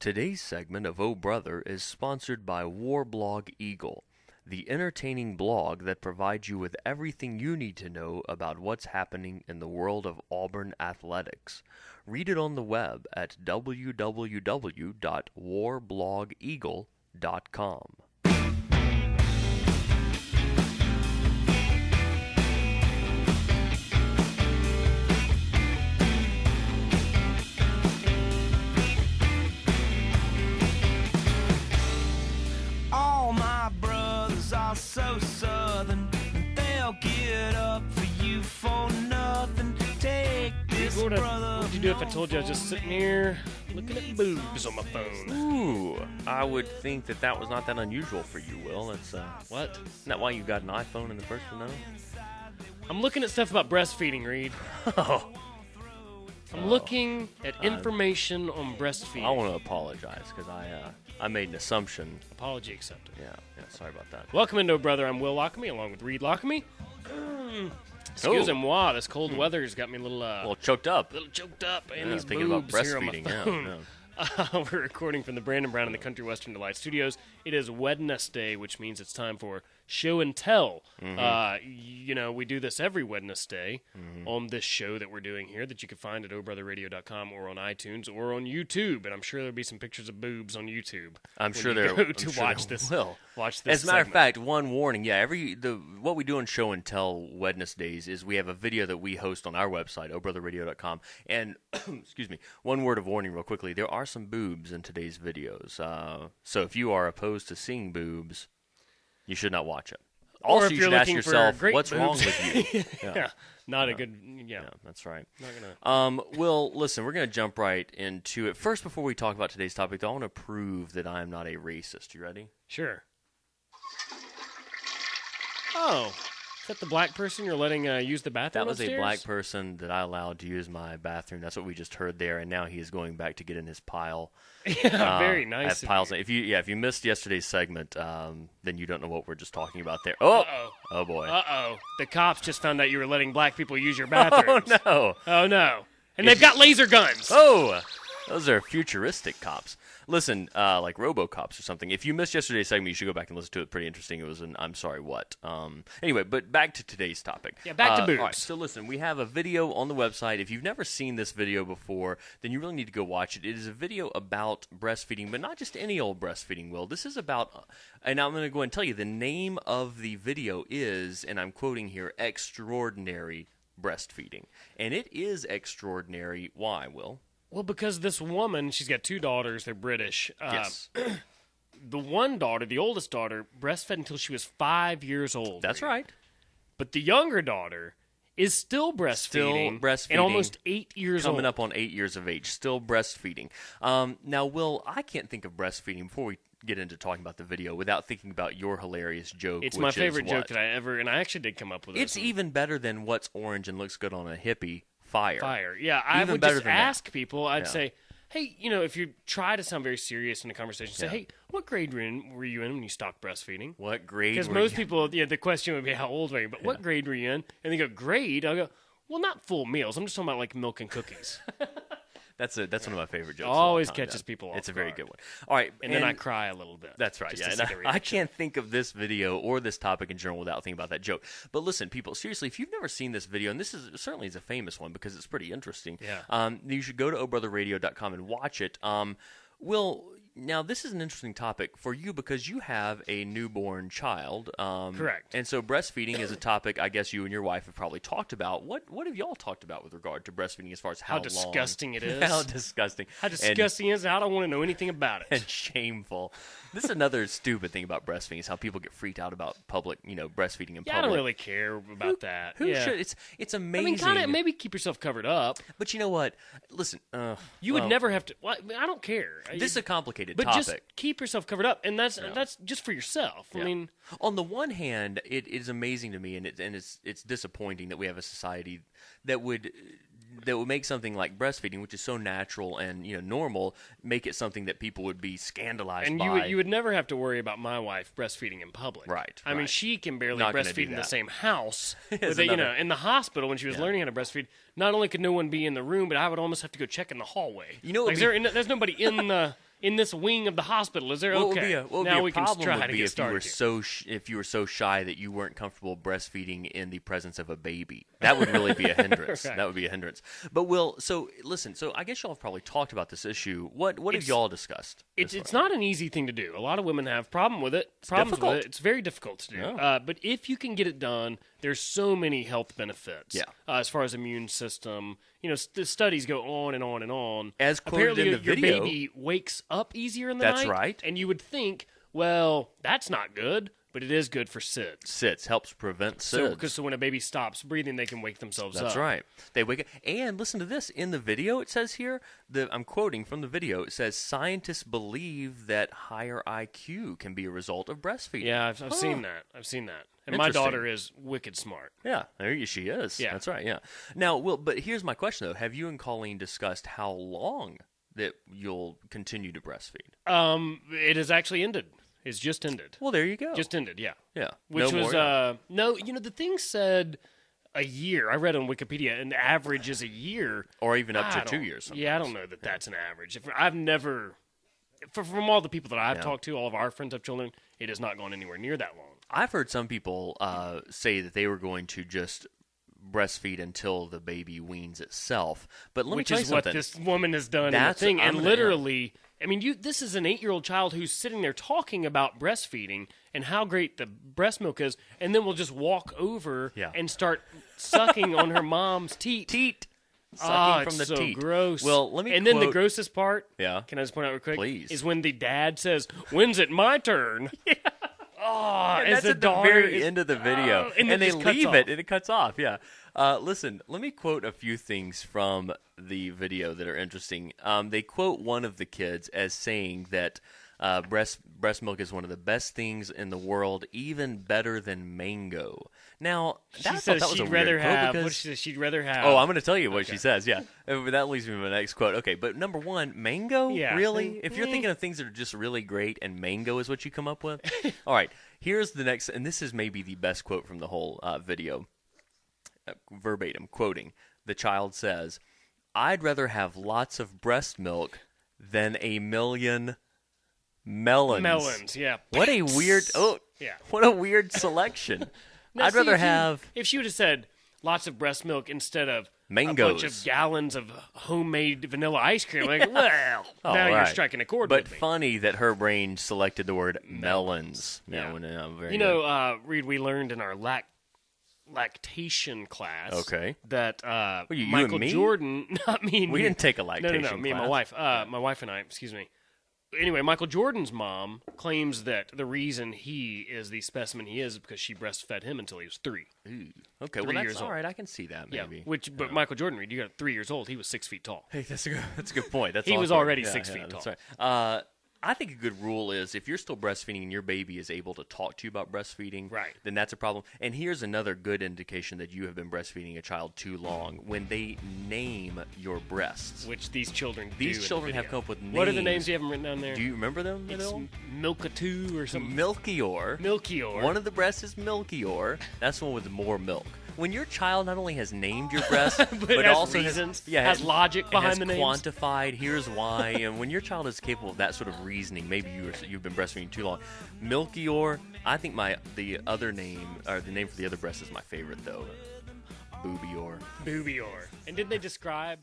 Today's segment of Oh Brother is sponsored by Warblog Eagle, the entertaining blog that provides you with everything you need to know about what's happening in the world of Auburn athletics. Read it on the web at www.warblogeagle.com. So southern, they'll get up for you for nothing. Take this What brother. would you do if I told you I was just sitting here looking at boobs on my phone? Ooh, I would think that was not that unusual for you, Will. That's What? Isn't that why you got an iPhone in the first one, though? I'm looking at stuff about breastfeeding, Reed. Oh. I'm looking at information on breastfeeding. I want to apologize because I made an assumption. Apology accepted. Yeah, sorry about that. Welcome into Brother. I'm Will Lochamy, along with Reed Lochamy. Excuse-moi, this cold weather's got me a little Choked up. choked up, and Yeah, these thinking about boobs here on my breastfeeding. phone. Yeah. We're recording from the Brandon Brown and the Country Western Delight Studios. It is Wednesday, which means it's time for show and tell. We do this every Wednesday on this show that we're doing here that you can find at obrotherradio.com or on iTunes or on YouTube. And I'm sure there'll be some pictures of boobs on YouTube. I'm sure there will. Watch this. Watch this. As a matter of segment. fact, one warning. Yeah, what we do on show and tell Wednesdays is we have a video that we host on our website, obrotherradio.com. And excuse me, one word of warning, real quickly. There are some boobs in today's videos. So if you are opposed to seeing boobs, you should not watch it. Or Also, if you you're should ask looking for yourself, great what's wrong boobs. with you? Yeah, not a good. Yeah, that's right. Not gonna. Will, listen, we're going to jump right into it. First, before we talk about today's topic, though, I want to prove that I am not a racist. You ready? Sure. Oh, is that the black person you're letting use the bathroom That was upstairs? a black person that I allowed to use my bathroom. That's what we just heard there, and now he is going back to get in his pile. Yeah, very nice. Have piles. If you missed yesterday's segment, then you don't know what we're just talking about there. Oh, oh boy. The cops just found out you were letting black people use your bathrooms. Oh no. Oh no. And they've got laser guns. Oh, those are futuristic cops. Listen, like RoboCops or something. If you missed yesterday's segment, you should go back and listen to it. Pretty interesting. It was an I'm sorry what. Anyway, but back to today's topic. Yeah, back to boobs. All right, so listen, we have a video on the website. If you've never seen this video before, then you really need to go watch it. It is a video about breastfeeding, but not just any old breastfeeding, Will. This is about, and I'm going to go and tell you, the name of the video is, and I'm quoting here, Extraordinary Breastfeeding. And it is extraordinary. Why, Will? Well, because this woman, she's got two daughters. They're British. Yes. The one daughter, the oldest daughter, breastfed until she was 5 years old. That's right. But the younger daughter is still breastfeeding. And almost 8 years old. Coming up on 8 years of age. Still breastfeeding. Now, Will, I can't think of breastfeeding before we get into talking about the video without thinking about your hilarious joke. It's my favorite joke that I ever, and I actually did come up with it. It's even better than what's orange and looks good on a hippie. Fire. Yeah, I Even would better just than that. ask people, I'd say, hey, if you try to sound very serious in a conversation, say, hey, what grade were you in when you stopped breastfeeding? What grade Because were most you? people, the question would be, how old were you? But what grade were you in? And they go, grade? I'll go, well, not full meals. I'm just talking about like milk and cookies. That's one of my favorite jokes. Always of all time. catches people off It's a very guard. good one. All right. And then I cry a little bit. That's right. just Yeah, to and see the I reaction. can't think of this video or this topic in general without thinking about that joke. But listen, people, seriously, if you've never seen this video, and this is certainly is a famous one because it's pretty interesting. Yeah. You should go to obrotherradio.com and watch it. Will, now this is an interesting topic for you because you have a newborn child. Correct. And so breastfeeding is a topic I guess you and your wife have probably talked about. What have y'all talked about with regard to breastfeeding as far as how long? disgusting it is. How disgusting. How disgusting is it? I don't want to know anything about it. And shameful. This is another stupid thing about breastfeeding is how people get freaked out about public, breastfeeding in public. I don't really care about that. Who yeah. should? It's amazing. I mean, kind of maybe keep yourself covered up. But you know what? Listen, You would never have to. Well, I don't care. This is a complicated but topic. just keep yourself covered up, and that's just for yourself. Yeah. I mean, on the one hand, it is amazing to me, and it's disappointing that we have a society that would make something like breastfeeding, which is so natural and normal, make it something that people would be scandalized and by. you would never have to worry about my wife breastfeeding in public. Right. I mean, she can barely Not gonna breastfeed do in the that. same house. It's But another- in the hospital when she was learning how to breastfeed, not only could no one be in the room, but I would almost have to go check in the hallway. You know what like would be- there's nobody in the in this wing of the hospital. Is there What okay? would be now a we can problem try would to be get if you were started. if you were so shy that you weren't comfortable breastfeeding in the presence of a baby. That would really be a hindrance. Right. That would be a hindrance. But Will, so listen. So I guess y'all have probably talked about this issue. What have y'all discussed? It's not an easy thing to do. A lot of women have problems with it. difficult. It's very difficult to do. Yeah. But if you can get it done, there's so many health benefits. Yeah. As far as immune system, the studies go on and on and on. As quoted Apparently, in the your video- baby wakes up easier in the That's night. right. And you would think, well, that's not good, but it is good for SIDS. SIDS helps prevent SIDS. So when a baby stops breathing, they can wake themselves up. That's right. They wake up. And listen to this. In the video, it says here, I'm quoting from the video, it says, scientists believe that higher IQ can be a result of breastfeeding. Yeah, I've seen that. And my Interesting. daughter is wicked smart. Yeah, she is. Yeah. That's right, yeah. Now, Will, but here's my question, though. Have you and Colleen discussed how long that you'll continue to breastfeed? It has actually ended. It's just ended. Well, there you go. Just ended, yeah. yeah. Which no was, more, the thing said a year. I read on Wikipedia, an average is a year. or even up I to 2 don't- years. Yeah, I don't know that that's an average. I've never, from all the people that I've Yeah. talked to, all of our friends have children, it has not gone anywhere near that long. I've heard some people say that they were going to just breastfeed until the baby weans itself. But let me Which tell you is what something. this woman has done in the That's- thing. I'm And gonna- literally, I mean, this is an 8-year-old child who's sitting there talking about breastfeeding and how great the breast milk is, and then will just walk over Yeah. and start sucking on her mom's teat. Teat. Sucking Ah, from the it's so teat. gross. Well, let me And then the quote- grossest part, Yeah. can I just point out real quick? Please. Is when the dad says, "When's it my turn?" Yeah. Oh, And as that's the at the daughter very is- end of the video. and and it they just cuts leave off. it, and it cuts off, yeah. Listen, let me quote a few things from the video that are interesting. They quote one of the kids as saying that breast milk is one of the best things in the world, even better than mango. Now, She that says was a she'd weird rather quote have. because- What she says, she'd rather have. Oh, I'm going to tell you what she says. Yeah, that leads me to my next quote. Okay, but number one, mango. Yeah. Really? If you're thinking of things that are just really great, and mango is what you come up with. All right. Here's the next, and this is maybe the best quote from the whole video. Verbatim quoting: the child says, "I'd rather have lots of breast milk than a million melons." melons. Yeah. What a weird. Oh, Yeah. What a weird selection. Now, I'd see, rather have. If she would have said lots of breast milk instead of a Mangoes. bunch of gallons of homemade vanilla ice cream, like, well, Oh, now you're right. striking a chord But with me. funny that her brain selected the word melons. Yeah. Very You good. know, Reed, we learned in our lactation class Okay. that you and Michael me? Jordan, not me. We didn't take a No, lactation me and my class. wife. My wife and I, excuse me. Anyway, Michael Jordan's mom claims that the reason he is the specimen he is because she breastfed him until he was 3. Ooh. Okay, well 3 that's years all old. right. I can see that maybe. But Michael Jordan, Reed, you got 3 years old. He was 6 feet tall. Hey, that's a good point. That's He was awkward. already Yeah, 6 yeah, feet that's tall. right. I think a good rule is if you're still breastfeeding and your baby is able to talk to you about breastfeeding, Right. then that's a problem. And here's another good indication that you have been breastfeeding a child too long: when they name your breasts. Which these children do. These in the children have video. come up with names. What are the names you have them written down there? Do you remember them at It's all? Milkatoo or something. Milkior. Milkior. One of the breasts is Milkior. That's the one with more milk. When your child not only has named your breast, but has also reasons, has logic behind has the names. quantified. Here's why. And when your child is capable of that sort of reasoning, maybe you've been breastfeeding too long. Milkior. I think the other name, or the name for the other breast, is my favorite though. Boobior. Boobior. And did they describe